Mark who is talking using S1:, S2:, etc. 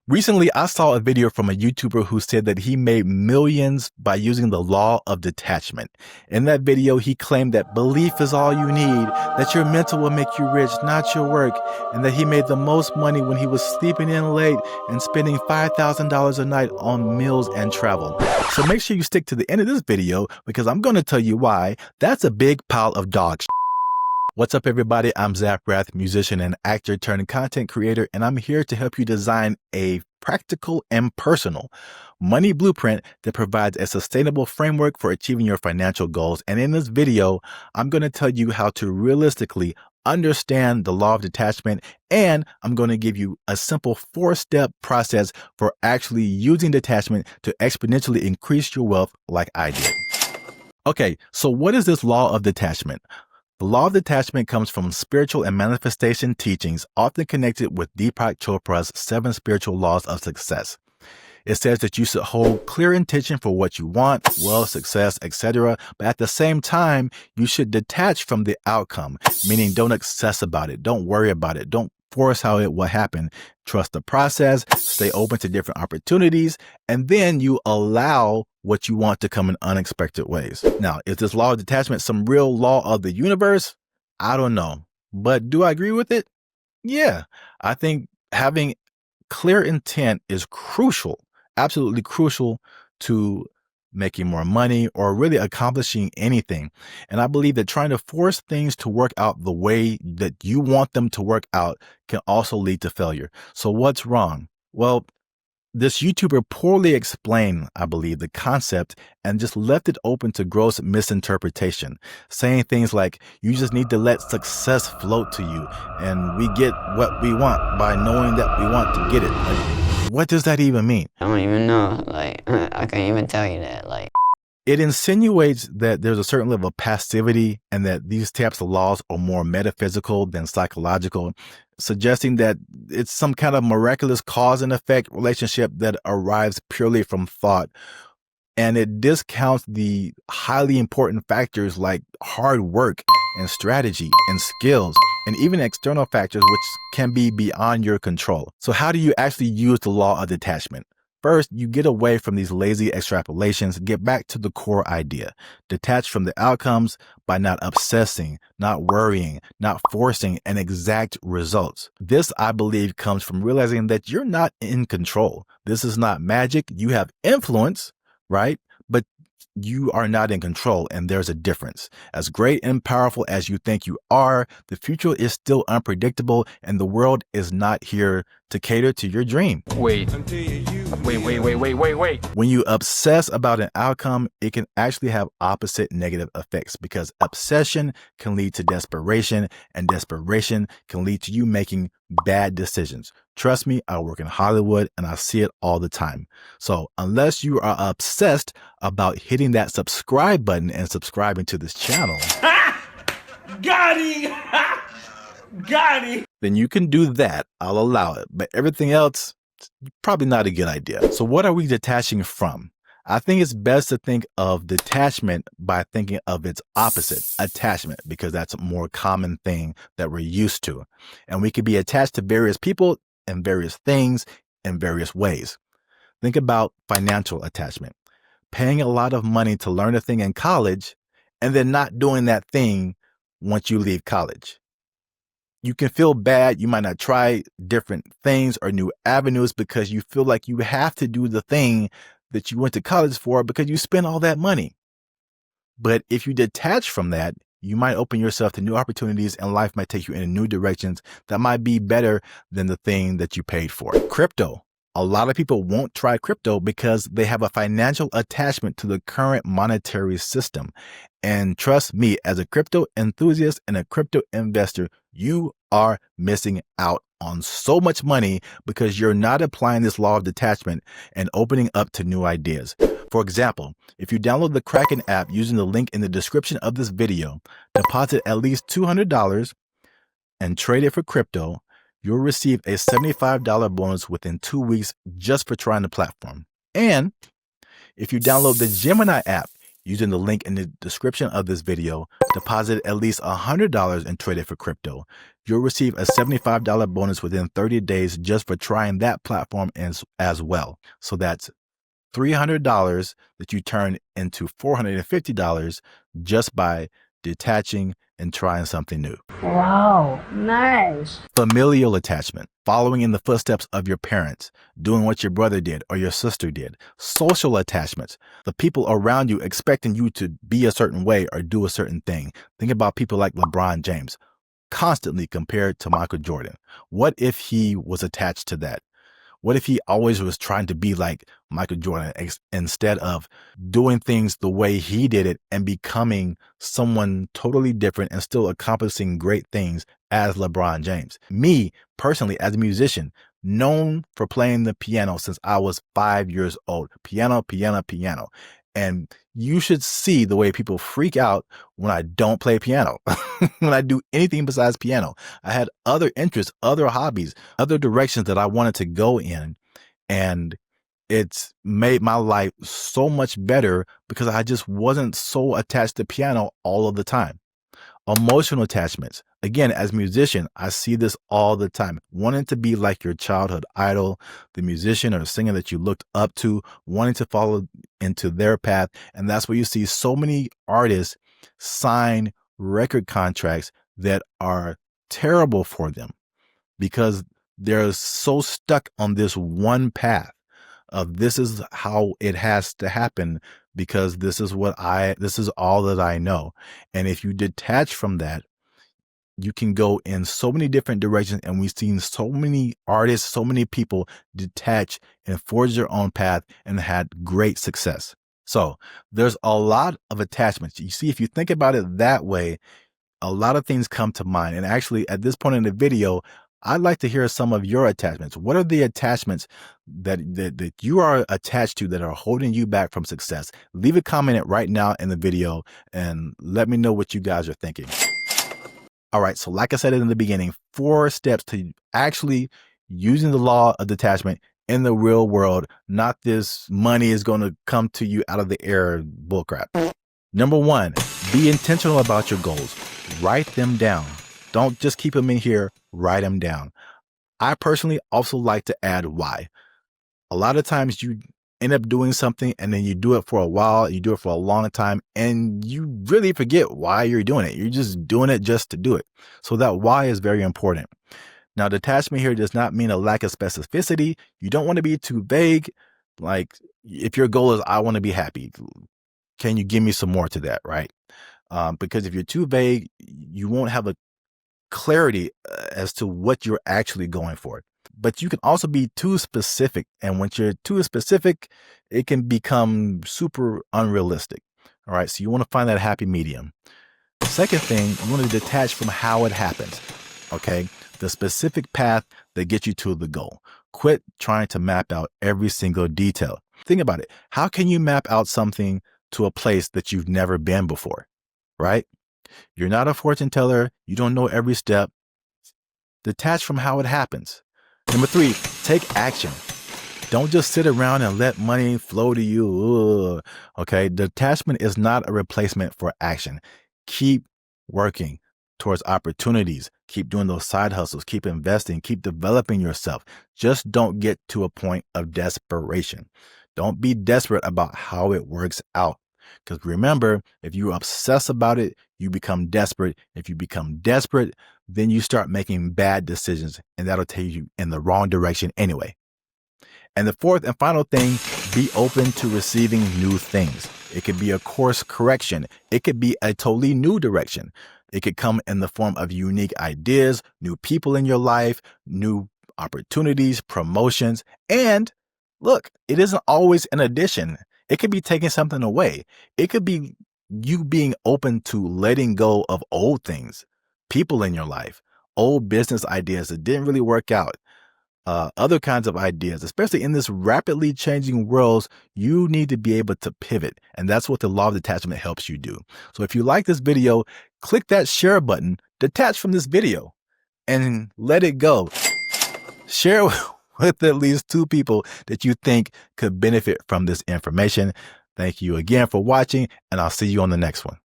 S1: Recently, I saw a video from a YouTuber who said that he made millions by using the law of detachment. In that video, he claimed that belief is all you need, that your mental will make you rich, not your work, and that he made the most money when he was sleeping in late and spending $5,000 a night on meals and travel. So make sure you stick to the end of this video because I'm going to tell you why that's a big pile of dog shit. What's up, everybody? I'm Zach Rath, musician and actor turned content creator, and I'm here to help you design a practical and personal money blueprint that provides a sustainable framework for achieving your financial goals. And in this video, I'm going to tell you how to realistically understand the law of detachment, and I'm going to give you a simple 4-step process for actually using detachment to exponentially increase your wealth like I did. Okay, so what is this law of detachment? The law of detachment comes from spiritual and manifestation teachings, often connected with Deepak Chopra's 7 spiritual laws of success. It says that you should hold clear intention for what you want, wealth, success, etc., but at the same time, you should detach from the outcome, meaning don't obsess about it, don't worry about it, don't force how it will happen. Trust the process, stay open to different opportunities, and then you allow what you want to come in unexpected ways. Now, is this law of detachment some real law of the universe? I don't know. But do I agree with it? Yeah. I think having clear intent is crucial, absolutely crucial to making more money or really accomplishing anything. And I believe that trying to force things to work out the way that you want them to work out can also lead to failure. So what's wrong? Well, this YouTuber poorly explained, I believe, the concept and just left it open to gross misinterpretation, saying things like, you just need to let success float to you, and we get what we want by knowing that we want to get it. Like, what does that even mean?
S2: I don't even know. I can't even tell you that.
S1: It insinuates that there's a certain level of passivity and that these types of laws are more metaphysical than psychological, suggesting that it's some kind of miraculous cause and effect relationship that arrives purely from thought. And it discounts the highly important factors like hard work and strategy and skills and even external factors which can be beyond your control. So how do you actually use the law of detachment? First, you get away from these lazy extrapolations, get back to the core idea. Detach from the outcomes by not obsessing, not worrying, not forcing an exact results. This, I believe, comes from realizing that you're not in control. This is not magic. You have influence, right? But you are not in control, and there's a difference. As great and powerful as you think you are, the future is still unpredictable, and the world is not here to cater to your dream.
S3: Wait.
S1: When you obsess about an outcome, it can actually have opposite negative effects because obsession can lead to desperation, and desperation can lead to you making bad decisions. Trust me, I work in Hollywood and I see it all the time. So unless you are obsessed about hitting that subscribe button and subscribing to this channel,
S3: Got him! Got him!
S1: then you can do that. I'll allow it. But everything else, probably not a good idea. So what are we detaching from? I think it's best to think of detachment by thinking of its opposite, attachment, because that's a more common thing that we're used to. And we could be attached to various people and various things in various ways. Think about financial attachment. Paying a lot of money to learn a thing in college and then not doing that thing once you leave college. You can feel bad. You might not try different things or new avenues because you feel like you have to do the thing that you went to college for because you spent all that money. But if you detach from that, you might open yourself to new opportunities and life might take you in new directions that might be better than the thing that you paid for. Crypto. A lot of people won't try crypto because they have a financial attachment to the current monetary system. And trust me, as a crypto enthusiast and a crypto investor, you are missing out on so much money because you're not applying this law of detachment and opening up to new ideas. For example, if you download the Kraken app using the link in the description of this video, deposit at least $200 and trade it for crypto, you'll receive a $75 bonus within 2 weeks just for trying the platform. And if you download the Gemini app using the link in the description of this video, deposit at least $100 and trade it for crypto, you'll receive a $75 bonus within 30 days just for trying that platform as well. So that's $300 that you turn into $450 just by detaching and trying something new.
S4: Wow, nice.
S1: Familial attachment, following in the footsteps of your parents, doing what your brother did or your sister did. Social attachments, the people around you expecting you to be a certain way or do a certain thing. Think about people like LeBron James, constantly compared to Michael Jordan. What if he was attached to that? What if he always was trying to be like Michael Jordan instead of doing things the way he did it and becoming someone totally different and still accomplishing great things as LeBron James? Me, personally, as a musician, known for playing the piano since I was 5 years old. Piano, piano, piano. And you should see the way people freak out when I don't play piano, when I do anything besides piano. I had other interests, other hobbies, other directions that I wanted to go in. And it's made my life so much better because I just wasn't so attached to piano all of the time. Emotional attachments. Again, as a musician, I see this all the time. Wanting to be like your childhood idol, the musician or singer that you looked up to, wanting to follow into their path. And that's where you see so many artists sign record contracts that are terrible for them because they're so stuck on this one path of this is how it has to happen because this is all that I know. And if you detach from that, you can go in so many different directions. And we've seen so many artists, so many people detach and forge their own path and had great success. So there's a lot of attachments. You see, if you think about it that way, a lot of things come to mind. And actually, at this point in the video, I'd like to hear some of your attachments. What are the attachments that you are attached to that are holding you back from success? Leave a comment right now in the video and let me know what you guys are thinking. All right, so like I said in the beginning, 4 steps to actually using the law of detachment in the real world, not this money is going to come to you out of the air bullcrap. Number 1, be intentional about your goals. Write them down. Don't just keep them in here, write them down. I personally also like to add why. A lot of times you end up doing something and then you do it for a while, you do it for a long time, and you really forget why you're doing it. You're just doing it just to do it. So that why is very important. Now, detachment here does not mean a lack of specificity. You don't want to be too vague. Like if your goal is, I want to be happy, can you give me some more to that, right? Because if you're too vague, you won't have a clarity as to what you're actually going for. But you can also be too specific. And when you're too specific, it can become super unrealistic. All right. So you want to find that happy medium. Second thing, you want to detach from how it happens. Okay. The specific path that gets you to the goal. Quit trying to map out every single detail. Think about it. How can you map out something to a place that you've never been before? Right? You're not a fortune teller. You don't know every step. Detach from how it happens. Number 3, take action. Don't just sit around and let money flow to you. Ugh. Okay. Detachment is not a replacement for action. Keep working towards opportunities. Keep doing those side hustles. Keep investing. Keep developing yourself. Just don't get to a point of desperation. Don't be desperate about how it works out. Because remember, if you obsess about it, you become desperate. If you become desperate, then you start making bad decisions, and that'll take you in the wrong direction anyway. And the 4th and final thing, be open to receiving new things. It could be a course correction. It could be a totally new direction. It could come in the form of unique ideas, new people in your life, new opportunities, promotions. And look, it isn't always an addition. It could be taking something away. It could be you being open to letting go of old things, people in your life, old business ideas that didn't really work out. Other kinds of ideas, especially in this rapidly changing world, you need to be able to pivot. And that's what the law of detachment helps you do. So if you like this video, click that share button, detach from this video, and let it go. Share with at least 2 people that you think could benefit from this information. Thank you again for watching, and I'll see you on the next one.